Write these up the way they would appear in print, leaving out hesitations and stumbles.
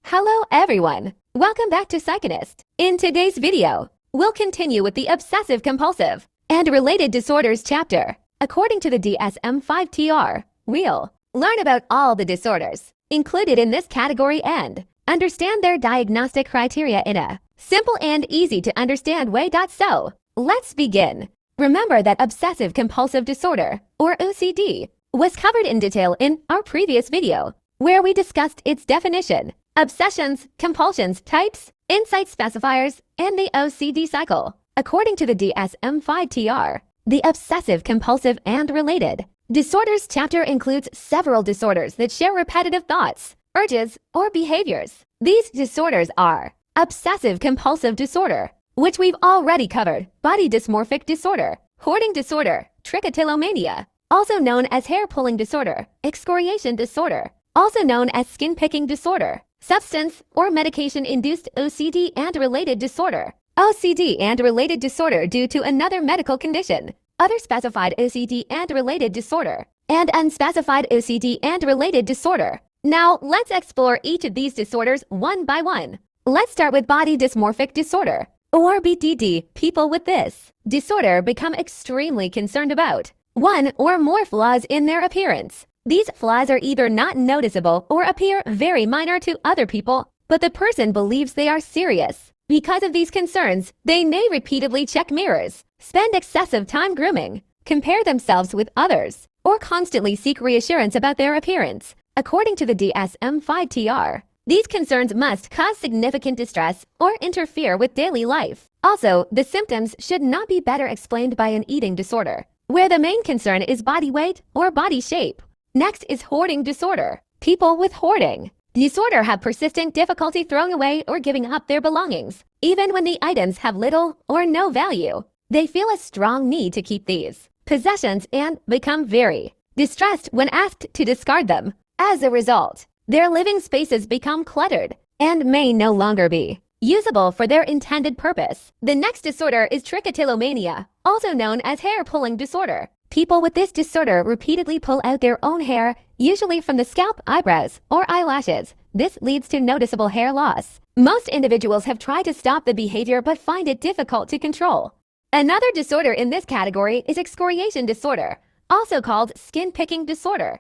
Hello everyone! Welcome back to PsychoNest. In today's video, we'll continue with the Obsessive-Compulsive and Related Disorders chapter. According to the DSM-5-TR, we'll learn about all the disorders included in this category and understand their diagnostic criteria in a simple and easy to understand way. So, let's begin. Remember that Obsessive-Compulsive Disorder, or OCD, was covered in detail in our previous video, where we discussed its definition, obsessions, compulsions, types, insight specifiers, and the OCD cycle. According to the DSM-5-TR, the Obsessive-Compulsive and Related Disorders chapter includes several disorders that share repetitive thoughts, urges, or behaviors. These disorders are Obsessive-Compulsive Disorder, which we've already covered, body dysmorphic disorder, hoarding disorder, trichotillomania, also known as hair-pulling disorder, excoriation disorder, also known as skin-picking disorder, substance or medication-induced OCD and related disorder, OCD and related disorder due to another medical condition, other specified OCD and related disorder, and unspecified OCD and related disorder. Now, let's explore each of these disorders one by one. Let's start with body dysmorphic disorder, or BDD. People with this disorder become extremely concerned about one or more flaws in their appearance. These flaws are either not noticeable or appear very minor to other people, but the person believes they are serious. Because of these concerns, they may repeatedly check mirrors, spend excessive time grooming, compare themselves with others, or constantly seek reassurance about their appearance. According to the DSM-5-TR, these concerns must cause significant distress or interfere with daily life. Also, the symptoms should not be better explained by an eating disorder, where the main concern is body weight or body shape. Next is hoarding disorder. People with hoarding disorder have persistent difficulty throwing away or giving up their belongings. Even when the items have little or no value, they feel a strong need to keep these possessions and become very distressed when asked to discard them. As a result, their living spaces become cluttered and may no longer be usable for their intended purpose. The next disorder is trichotillomania, also known as hair-pulling disorder. People with this disorder repeatedly pull out their own hair, usually from the scalp, eyebrows, or eyelashes. This leads to noticeable hair loss. Most individuals have tried to stop the behavior but find it difficult to control. Another disorder in this category is excoriation disorder, also called skin-picking disorder.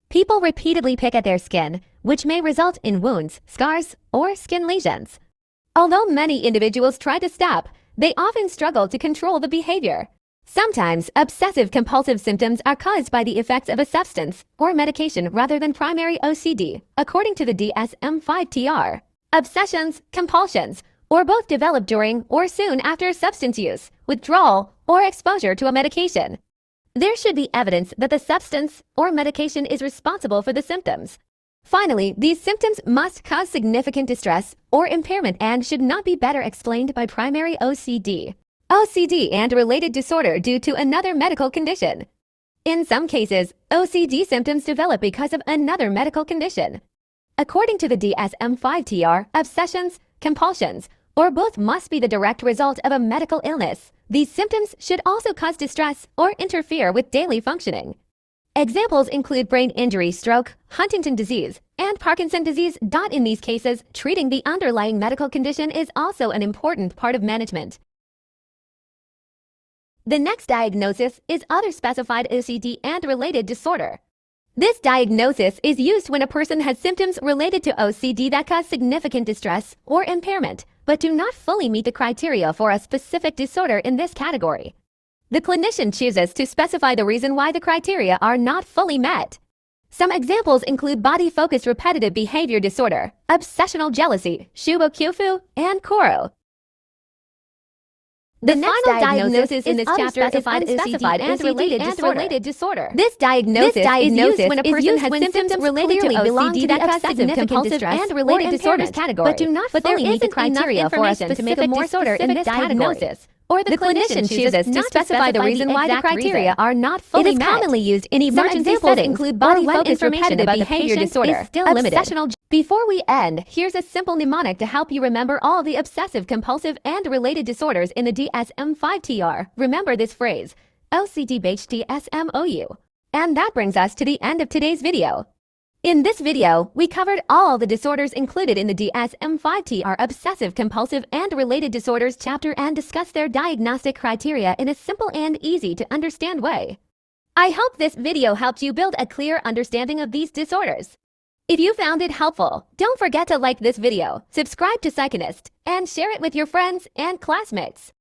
People repeatedly pick at their skin, which may result in wounds, scars, or skin lesions. Although many individuals try to stop, they often struggle to control the behavior. Sometimes, obsessive-compulsive symptoms are caused by the effects of a substance or medication rather than primary OCD. According to the DSM-5-TR, obsessions, compulsions, or both develop during or soon after substance use, withdrawal, or exposure to a medication. There should be evidence that the substance or medication is responsible for the symptoms. Finally, these symptoms must cause significant distress or impairment and should not be better explained by primary OCD. OCD and related disorder due to another medical condition. In some cases, OCD symptoms develop because of another medical condition. According to the DSM-5-TR, obsessions, compulsions, or both must be the direct result of a medical illness. These symptoms should also cause distress or interfere with daily functioning. Examples include brain injury, stroke, Huntington disease, and Parkinson's disease. In these cases, treating the underlying medical condition is also an important part of management. The next diagnosis is other specified OCD and related disorder. This diagnosis is used when a person has symptoms related to OCD that cause significant distress or impairment, but do not fully meet the criteria for a specific disorder in this category. The clinician chooses to specify the reason why the criteria are not fully met. Some examples include body-focused repetitive behavior disorder, obsessional jealousy, Shubo-Kyofu, and Koro. The final diagnosis in this chapter is unspecified and related disorder. This diagnosis is used when a person has symptoms related to OCD that cause significant distress and related disorders category, but do not fully meet the criteria for a specific disorder in this diagnosis. Or the clinician chooses to specify the reason why the criteria are not fully met. It is commonly used in emergency settings, include body-focused repetitive behavior disorder, still limited. Before we end, here's a simple mnemonic to help you remember all the obsessive-compulsive and related disorders in the DSM-5-TR. Remember this phrase, OCD-DSMOU. And that brings us to the end of today's video. In this video, we covered all the disorders included in the DSM-5-TR Obsessive-Compulsive and Related Disorders chapter and discussed their diagnostic criteria in a simple and easy to understand way. I hope this video helped you build a clear understanding of these disorders. If you found it helpful, don't forget to like this video, subscribe to PsychoNest, and share it with your friends and classmates.